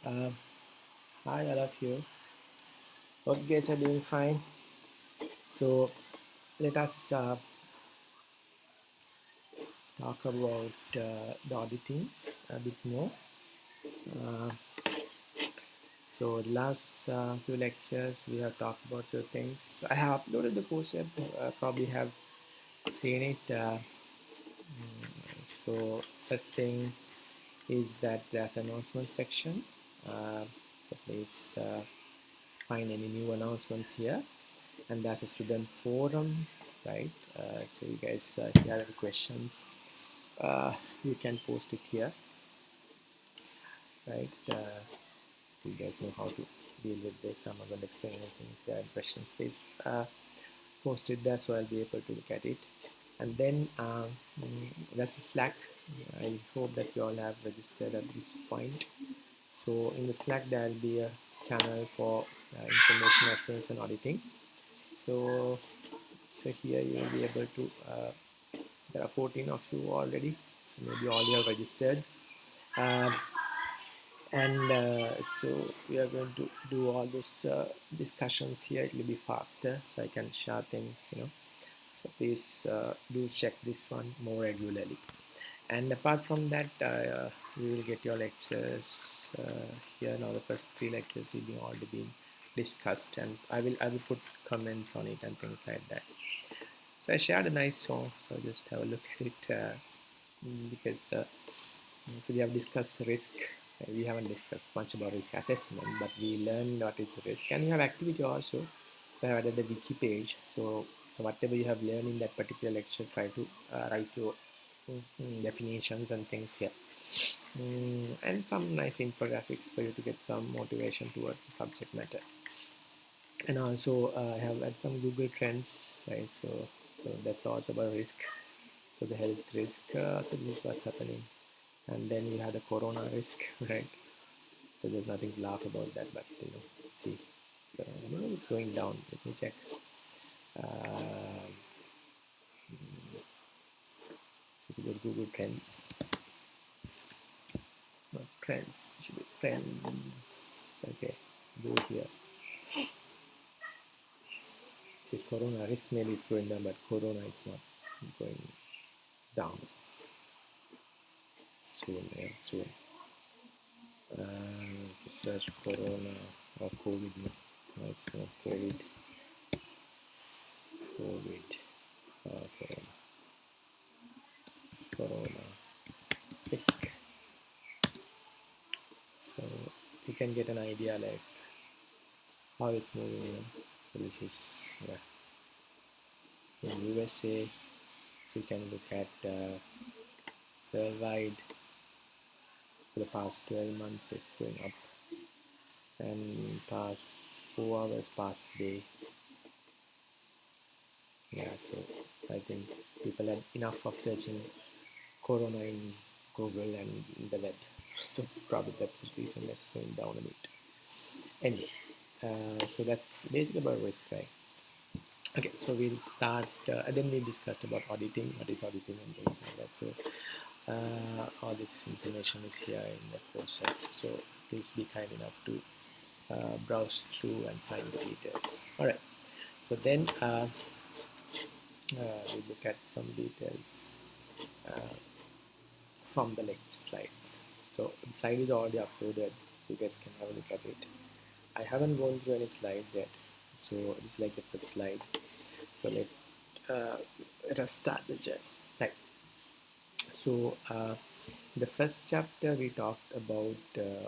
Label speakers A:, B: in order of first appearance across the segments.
A: Uh, Hi, all of you. Hope you guys are doing fine. So, let us talk about the auditing a bit more. Uh, so, last few lectures we have talked about few things. I have uploaded the course yet. Probably have seen it. So, first thing is that there's announcement section. So, please find any new announcements here. And there's a student forum, right? So you guys, if you have any questions, you can post it here, right? You guys know how to deal with this. I'm not going to explain anything. If there are questions, please post it there so I'll be able to look at it. And then that's the Slack. I hope that you all have registered at this point. So in the Slack, there will be a channel for information assurance and auditing. So here you will be able to there are 14 of you already, so maybe all you have registered. uh, and so we are going to do all these discussions here. It will be faster so I can share things, so please do check this one more regularly. And apart from that, we will get your lectures here. Now the first three lectures will be already been discussed, and I will put comments on it and things like that. So I shared a nice song, so just have a look at it. Because so we have discussed risk. We haven't discussed much about risk assessment, but we learned what is risk, and you have activity also. So I have added the wiki page. So whatever you have learned in that particular lecture, try to write your definitions and things here, and some nice infographics for you to get some motivation towards the subject matter. And also I have had some Google Trends, right? So that's also about risk. So the health risk. So this is what's happening, and then we have the corona risk, right? So there's nothing to laugh about that, but see, it's going down. Let me check. So we go to Google Trends. Not trends, it should be trends. Okay, go here. See, corona risk maybe it's going down, but corona is not going down. Soon, yeah, soon. Search corona or COVID. No, it's not COVID. COVID. Corona. Corona risk. So you can get an idea like how it's moving. So this is, in USA. So you can look at worldwide for the past 12 months. It's going up, and past 4 hours past day. Yeah, so I think people had enough of searching corona in Google and the web. So probably that's the reason that's going down a bit. Anyway, so that's basically about risk, right? Okay, so we'll start. Then we discussed about auditing, what is auditing and things like that. So all this information is here in the course. So please be kind enough to browse through and find the details. All right. So then we look at some details from the lecture slides. So the slide is already uploaded. You guys can have a look at it. I haven't gone through any slides yet, so this is like the first slide. So let us start the journey. Right. So the first chapter we talked about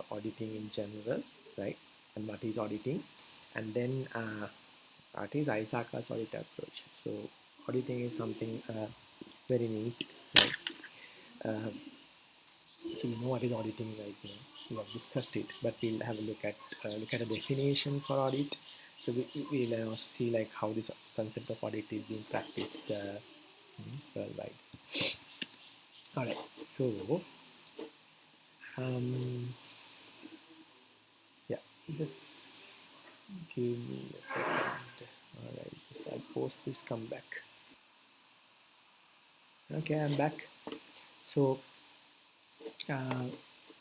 A: auditing in general, right, and what is auditing, and then what is Isaka's audit approach. So auditing is something very neat, right? Uh, so you know what is auditing, right? We have discussed it, but we'll have a look at a definition for audit. So we'll also see like how this concept of audit is being practiced worldwide. All right, so yeah, just give me a second. All right, so I'll post this. Come back. Okay, I'm back. So uh,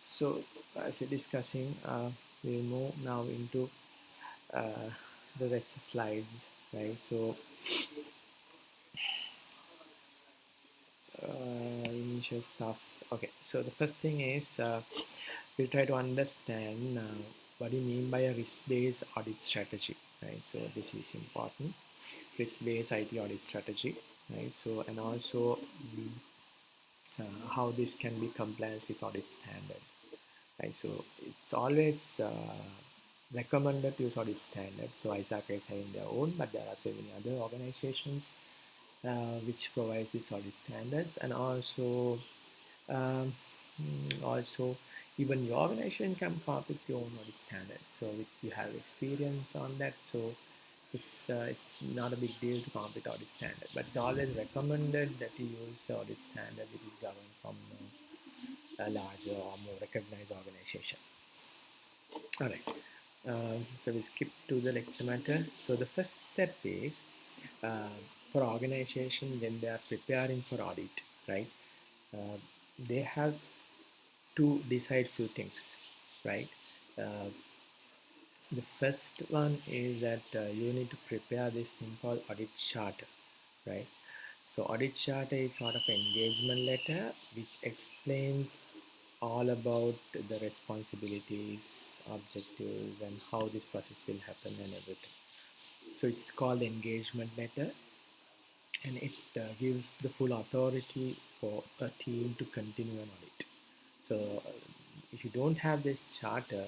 A: so as we're discussing, we'll move now into uh, the next slides, right? So initial stuff. Okay, so the first thing is we'll try to understand what do you mean by a risk-based audit strategy, right? So this is important. Risk-based IT audit strategy, right? So and also how this can be compliance with audit standard, right? So it's always recommended to use audit standard. So ISAC is having their own, but there are so many other organizations which provide these audit standards, and also um, also even your organization can come up with your own audit standard. So if you have experience on that, so it's not a big deal to come up with audit standard, but it's always recommended that you use the audit standard which is governed from a larger or more recognized organization. All right. So we skip to the lecture matter. So the first step is for organization when they are preparing for audit, right? Uh, they have to decide few things, right? Uh, the first one is that you need to prepare this thing called audit charter, right? So audit charter is sort of engagement letter which explains all about the responsibilities, objectives, and how this process will happen and everything. So it's called engagement letter, and it gives the full authority for a team to continue an audit. So if you don't have this charter,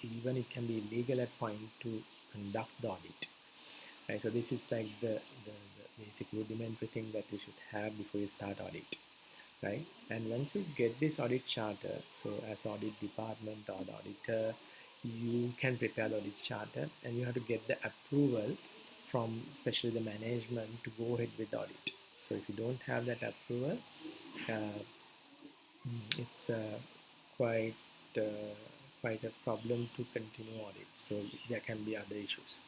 A: even it can be illegal at point to conduct the audit. Right? So this is like the basic rudimentary thing that you should have before you start audit, right? And once you get this audit charter, so as the audit department or the auditor, you can prepare the audit charter, and you have to get the approval from especially the management to go ahead with the audit. So if you don't have that approval, uh, it's quite uh, quite a problem to continue audit. So there can be other issues,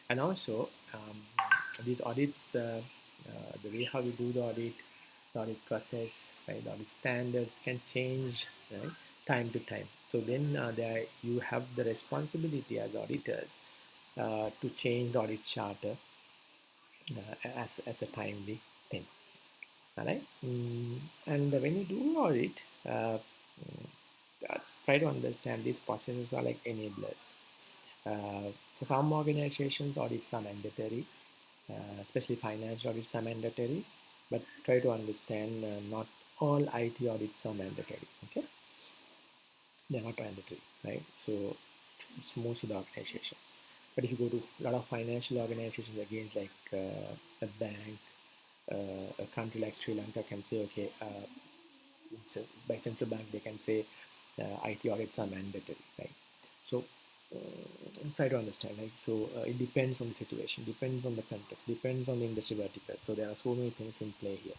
A: and also these audits, the way how you do the audit process, right? The audit standards can change, right, time to time. So then there you have the responsibility as auditors to change the audit charter as a timely thing. All right. And when you do audit, let's try to understand these processes are like enablers. For some organizations, audits are mandatory, especially financial audits are mandatory, but try to understand not all IT audits are mandatory. Okay, they're not mandatory, right? So most of the organizations. But if you go to a lot of financial organizations, again, like a bank, a country like Sri Lanka can say, okay, so by central bank they can say IT audits are mandatory, right? So try to understand, right? So it depends on the situation, depends on the context, depends on the industry vertical. So there are so many things in play here.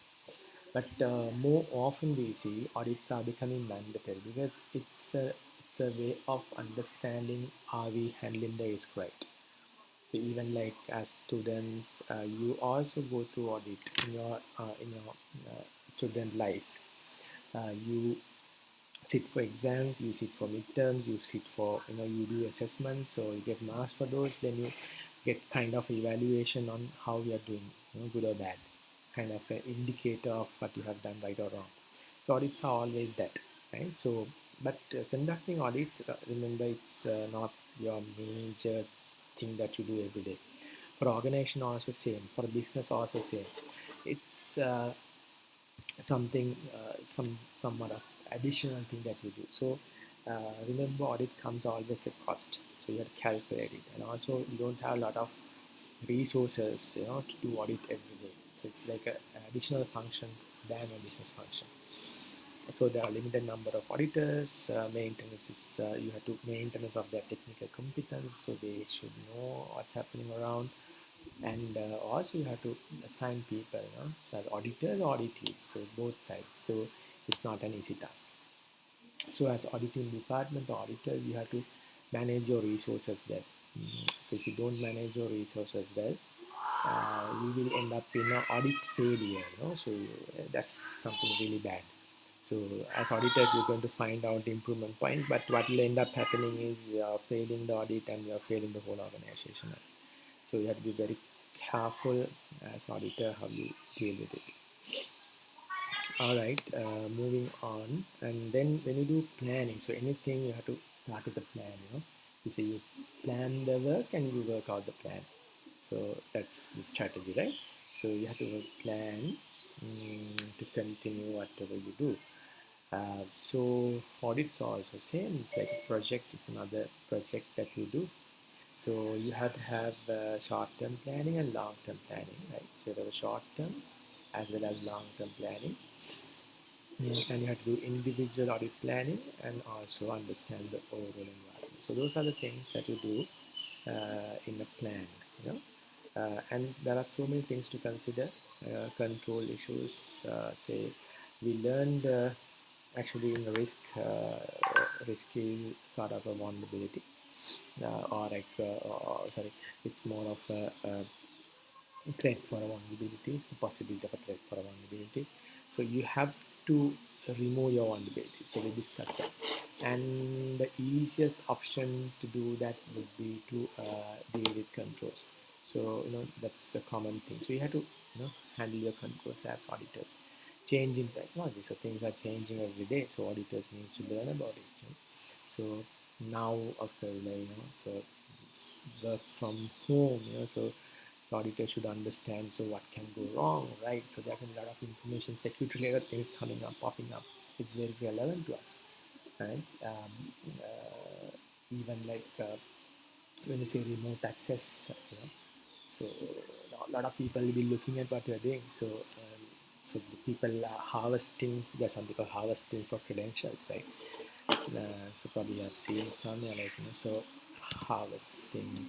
A: But more often we see audits are becoming mandatory because it's a way of understanding are we handling the risk right. So even like as students, you also go through audit in your student life. You sit for exams, you sit for midterms, you sit for, you do assessments, so you get marks for those, then you get kind of evaluation on how you are doing, good or bad, kind of an indicator of what you have done right or wrong. So audits are always that, right? So but conducting audits, remember, it's not your major thing that you do every day. For organization also same, for business also same. It's something, somewhat of additional thing that you do. So remember, audit comes always the cost, so you have to calculate it, and also you don't have a lot of resources, to do audit every day. So it's like an additional function than a business function. So there are limited number of auditors. Maintenance is, you have to maintenance of their technical competence, so they should know what's happening around. And also you have to assign people, so as auditors, auditees, so both sides. So it's not an easy task. So as auditing department or auditor, you have to manage your resources well. So if you don't manage your resources well, you will end up in an audit failure, so that's something really bad. So as auditors, you're going to find out the improvement points, but what will end up happening is you're failing the audit and you're failing the whole organization. So you have to be very careful as auditor how you deal with it. All right, moving on. And then when you do planning, so anything you have to start with a plan. You say you plan the work and you work out the plan. So that's the strategy, right? So you have to plan to continue whatever you do. So audits are also same. It's like a project. It's another project that you do. So you have to have short-term planning and long-term planning, right? So you have a short-term as well as long-term planning. And you have to do individual audit planning and also understand the overall environment. So those are the things that you do in a plan, and there are so many things to consider. Control issues, say we learned actually in risky sort of a vulnerability, or like sorry, it's more of a threat for a vulnerability, the possibility of a threat for a vulnerability. So you have to remove your vulnerability. So we discussed that. And the easiest option to do that would be to deal with controls. So that's a common thing. So you have to handle your controls as auditors. Changing technology. So things are changing every day. So auditors need to learn about it. So now after so work from home, so auditor should understand so what can go wrong, right? So there can be a lot of information security related things coming up, popping up. It's very relevant to us, right? Even like when you say remote access, so a lot of people will be looking at what you're doing. So the people are harvesting. There's something called harvesting for credentials, right? So probably I've seen somewhere like so harvesting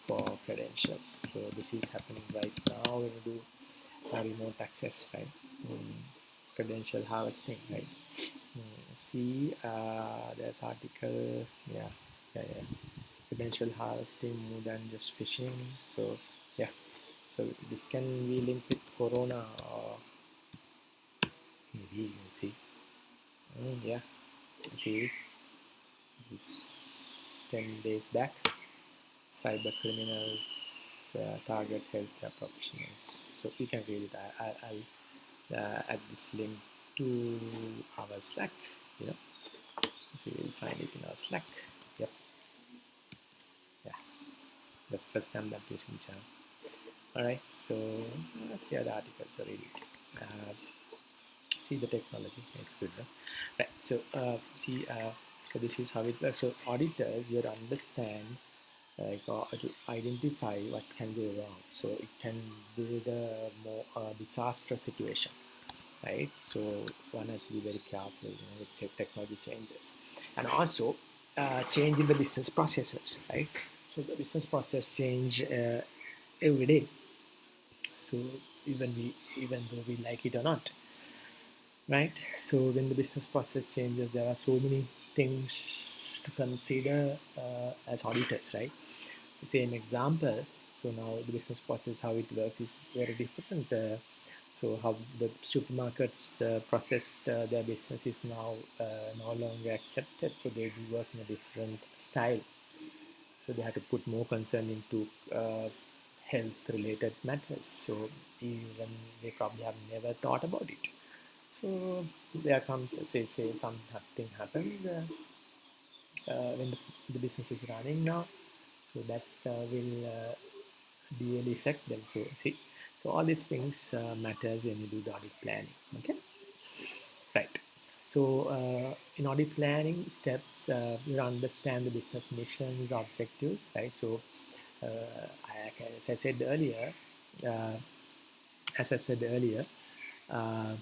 A: for credentials. So this is happening right now when you do remote access, right? Credential harvesting, right? See, there's article, yeah. Credential harvesting more than just phishing. So yeah, so this can be linked with corona or maybe you can see. Yeah, see this 10 days back, cyber criminals target healthcare professionals. So you can read it. I'll add this link to our Slack. You know, so you'll find it in our Slack. Yep, yeah, that's the first time that I'm using Java. All right, so let's see the articles. So read it. Uh, see the technology. It's good, no? Right. So so this is how it works. So auditors, you understand like to identify what can go wrong. So it can be the more disastrous situation, right? So one has to be very careful, with technology changes, and also change in the business processes, right? So the business process change every day. So even though we like it or not, right? So when the business process changes, there are so many things to consider as auditors, right? So say an example. So now the business process, how it works is very different. So how the supermarkets processed their business is now no longer accepted. So they do work in a different style. So they have to put more concern into health-related matters. So even they probably have never thought about it. So there comes, say something happens when the business is running now. So that will really affect them. So see, so all these things matters when you do the audit planning. Okay, right. So in audit planning steps, you understand the business missions, objectives, right? So uh, as I said earlier, uh, as I said earlier, uh,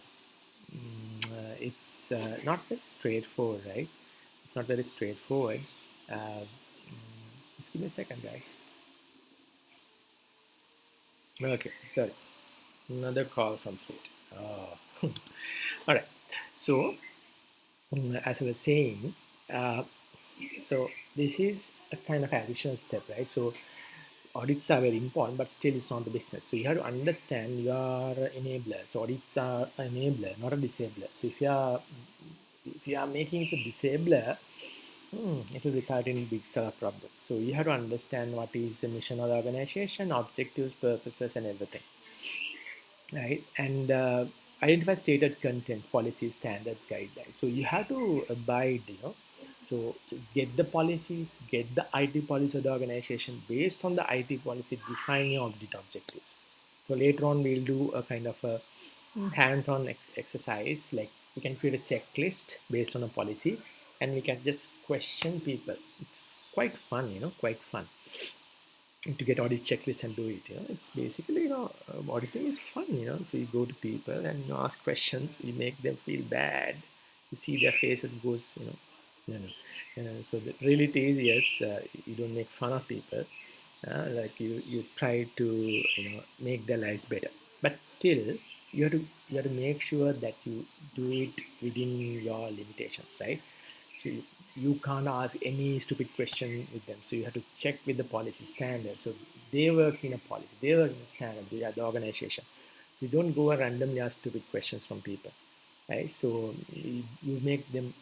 A: it's not very straightforward, right? It's not very straightforward. Just give me a second, guys. Okay, sorry. Another call from state. Oh. All right. So, as I was saying, uh, so this is a kind of additional step, right? So, audits are very important, but still it's not the business. So you have to understand you are an enabler. So audits are an enabler, not a disabler. So if you are making it a disabler, it will result in big set of problems. So you have to understand what is the mission of the organization, objectives, purposes, and everything, right? And identify stated contents, policies, standards, guidelines. So you have to abide, so get the policy, get the IT policy of the organization. Based on the IT policy, define your audit objectives. So later on, we'll do a kind of a hands-on exercise. Like we can create a checklist based on a policy, and we can just question people. It's quite fun, quite fun to get audit checklist and do it. It's basically, auditing is fun. So you go to people and you ask questions, you make them feel bad, you see their faces goes, so the reality is, yes, you don't make fun of people, like you try to, make their lives better, but still you have to make sure that you do it within your limitations, right? So you can't ask any stupid question with them. So you have to check with the policy standard. So they work in a policy, they work in a standard, they are the organization. So you don't go and randomly ask stupid questions from people, right? So you make them,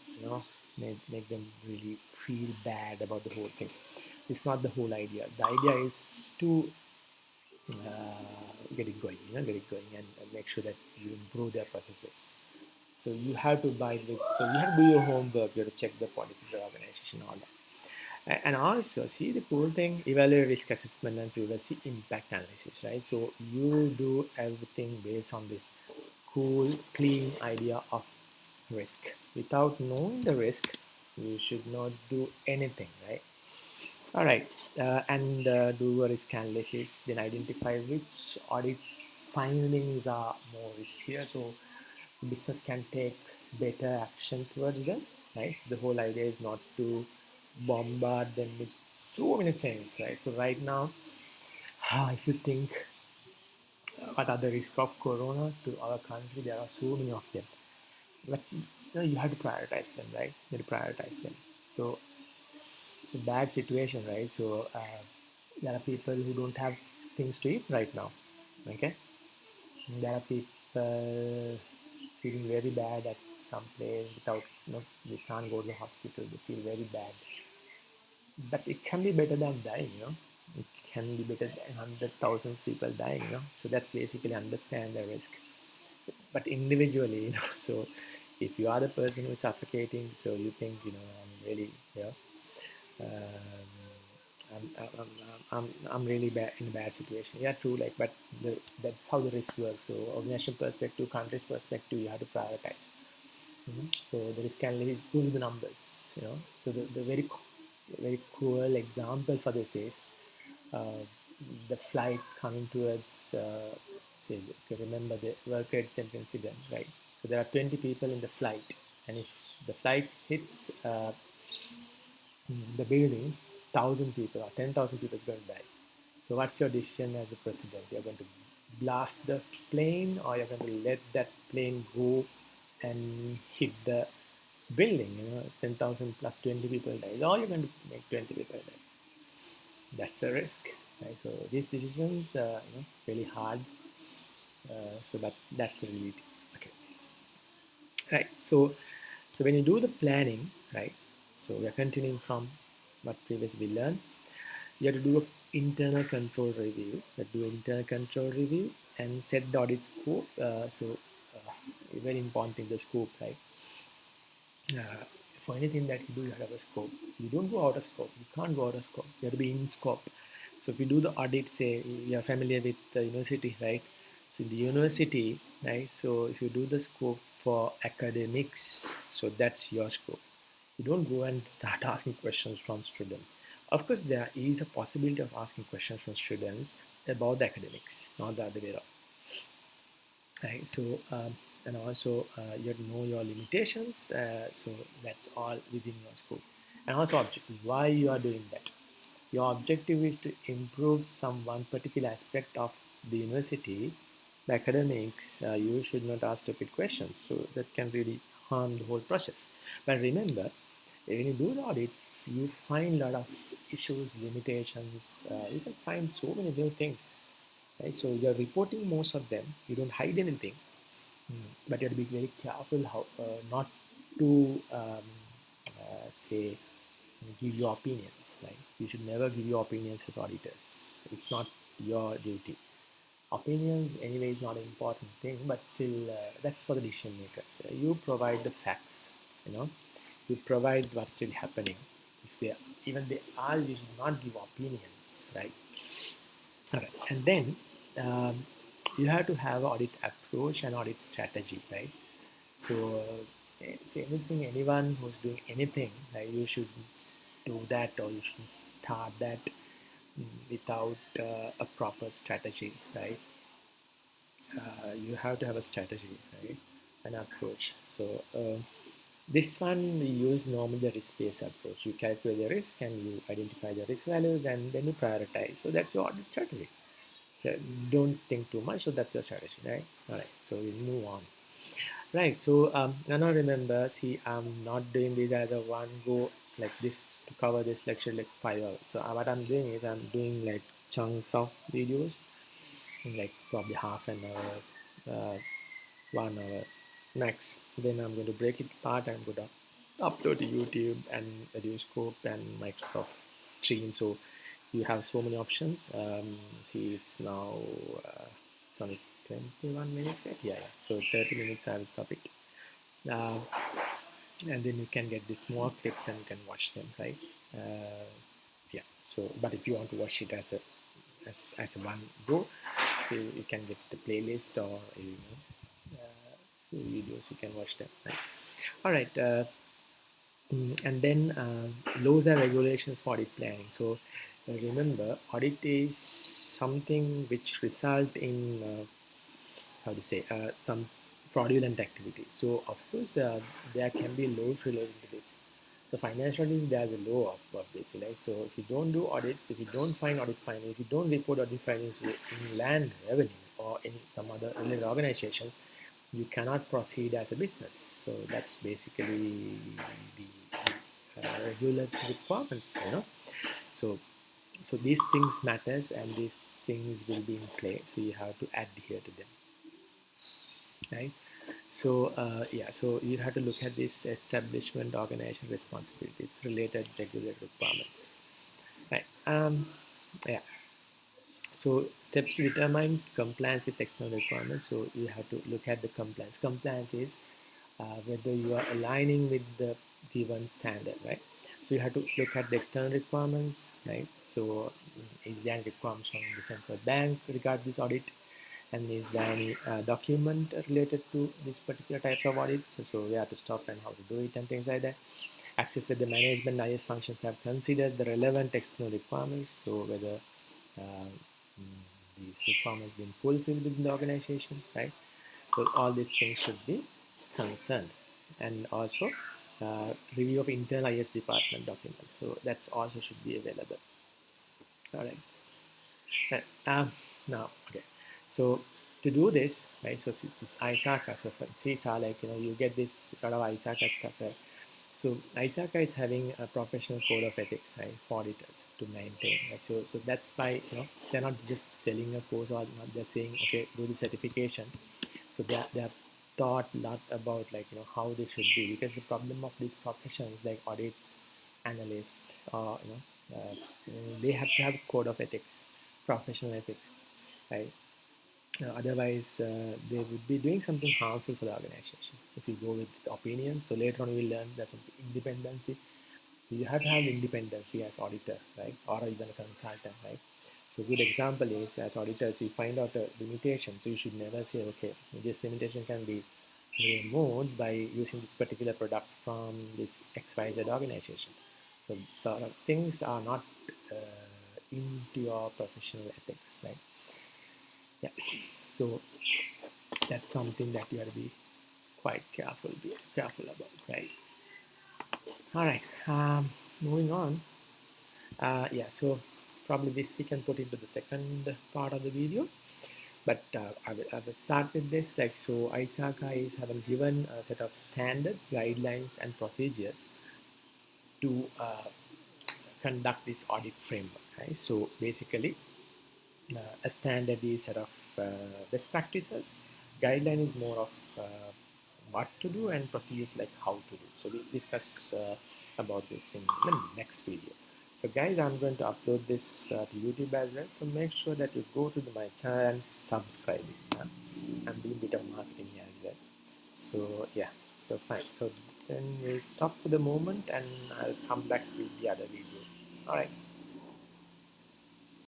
A: make them really feel bad about the whole thing. It's not the whole idea. The idea is to get it going, get it going, and make sure that you improve their processes. So you have to buy with, so you have to do your homework, you have to check the policies of the organization, all that. And also, see the cool thing, evaluate risk assessment and privacy impact analysis, right? So you do everything based on this cool, clean idea of risk. Without knowing the risk, you should not do anything, right? All right, and do a risk analysis, then identify which audits findings are more riskier, so business can take better action towards them, right? So the whole idea is not to bombard them with so many things, right? So right now, if you think what are the risk of corona to our country, there are so many of them, but you have to prioritize them, right? You have to prioritize them. So it's a bad situation, right? So there are people who don't have things to eat right now. Okay, there are people feeling very bad at some place without, they can't go to the hospital. They feel very bad, but it can be better than dying. It can be better than hundred thousands people dying. So that's basically understand the risk, but individually, So if you are the person who is suffocating, so you think, I'm really, um, I'm really bad in a bad situation. Yeah, true. Like, but that's how the risk works. So, organization perspective, country's perspective, you have to prioritize. So the risk analysis is do the numbers. So the very cool example for this is uh, the flight coming towards. Say, if you remember the World Trade Center incident, right? So there are 20 people in the flight, and if the flight hits the building, 1,000 people or 10,000 people is going to die. So what's your decision as a president? You're going to blast the plane, or you're going to let that plane go and hit the building? 10,000 plus 20 people die, or you're going to make 20 people die. That's a risk, right? So these decisions, really hard. So that's the reality. Okay, right. So when you do the planning, right? So we are continuing from what previously we learned. You have to do an internal control review. You have to do an internal control review and set the audit scope. Very important in the scope, right? Uh, for anything that you do, you have a scope. You don't go out of scope. You can't go out of scope. You have to be in scope. So if you do the audit, say you are familiar with the university, right? So in the university, right? So if you do the scope for academics, so that's your scope. You don't go and start asking questions from students. Of course, there is a possibility of asking questions from students about the academics, not the other way around, right? So and also you have to know your limitations. So that's all within your scope. And also objective, why you are doing that. Your objective is to improve some one particular aspect of the university, the academics. You should not ask stupid questions, so that can really harm the whole process. But remember, when you do the audits, you find a lot of issues, limitations. You can find so many new things, right? So you're reporting most of them. You don't hide anything, but you have to be very careful how not to say give your opinions. Like you should never give your opinions as auditors. It's not your duty. Opinions anyway is not an important thing, but still that's for the decision makers. You provide the facts, you know, you provide what's really happening. If they even they are, you should not give opinions, right? All right, and then you have to have audit approach and audit strategy, right? So, say anything, anyone who's doing anything, like you should do that or you should start that without a proper strategy, right? You have to have a strategy, right? An approach. So, this one we use normally the risk-based approach. You calculate the risk and you identify the risk values and then you prioritize. So that's your audit strategy. So don't think too much. So that's your strategy, right? All right. So we move on. Right. So now remember, see, I'm not doing this as a one go like this to cover this lecture like 5 hours. So what I'm doing is I'm doing like chunks of videos, like probably half an hour, 1 hour max. Then I'm going to break it apart. I'm going to upload to YouTube and Radioscope and Microsoft Stream. So you have so many options. See, it's now it's only 21 minutes yet. Yeah, yeah. So 30 minutes I will stop it. Uh, and then you can get these small clips and you can watch them, right? Uh, yeah. So, but if you want to watch it as a one go, so you can get the playlist or videos you can watch them. Right? All right. And then laws and regulations for audit planning. So remember, audit is something which result in how to say some fraudulent activity. So of course there can be laws related to this. So financially there's a law of this, right? So if you don't do audits, if you don't find audit findings, if you don't report audit findings in land revenue or any some other related organizations, you cannot proceed as a business. So that's basically the regulatory requirements, you know. So so these things matters and these things will be in play. So you have to adhere to them, right? So yeah, so you have to look at this establishment, organization responsibilities, related regulatory requirements, right? Yeah. So steps to determine compliance with external requirements. So you have to look at the compliance. Compliance is whether you are aligning with the given standard, right? So you have to look at the external requirements, right? So is there any requirements from the central bank regarding this audit? And is there any document related to this particular types of audits? So we have to stop and how to do it and things like that. Access whether management IS functions have considered the relevant external requirements. So whether uh, these requirements been fulfilled within the organization, right? So all these things should be concerned, and also review of internal IS department documents. So that's also should be available. All right. Right. Now, okay. So to do this, right? So this ISACA, so for CISA, like you get this lot of ISACA stuff, right? So ISACA is having a professional code of ethics, right, for auditors to maintain. Right? So that's why they're not just selling a course or not just saying okay do the certification. So they have thought a lot about like how they should be, because the problem of these professions like audits, analysts, or they have to have code of ethics, professional ethics, right? Otherwise, they would be doing something harmful for the organization. If you go with opinions, so later on we learn there's some independency. So you have to have independency as auditor, right, or even a consultant, right? So good example is as auditors, you find out a limitation. So you should never say, okay, this limitation can be removed by using this particular product from this XYZ organization. So sort of things are not into your professional ethics, right? Yeah. So that's something that you have to be quite careful about, right? All right. Moving on. Yeah. So probably this we can put into the second part of the video. But I will start with this. Like so, ISACA is having given a set of standards, guidelines, and procedures to conduct this audit framework, right? So basically, a standard is set of best practices. Guideline is more of what to do, and procedures like how to do. So we'll discuss about this thing in the next video. So guys, I'm going to upload this to YouTube as well. So make sure that you go to my channel and subscribe it. I'm doing a bit of marketing here as well. So yeah, so fine. So then we'll stop for the moment and I'll come back with the other video. All right.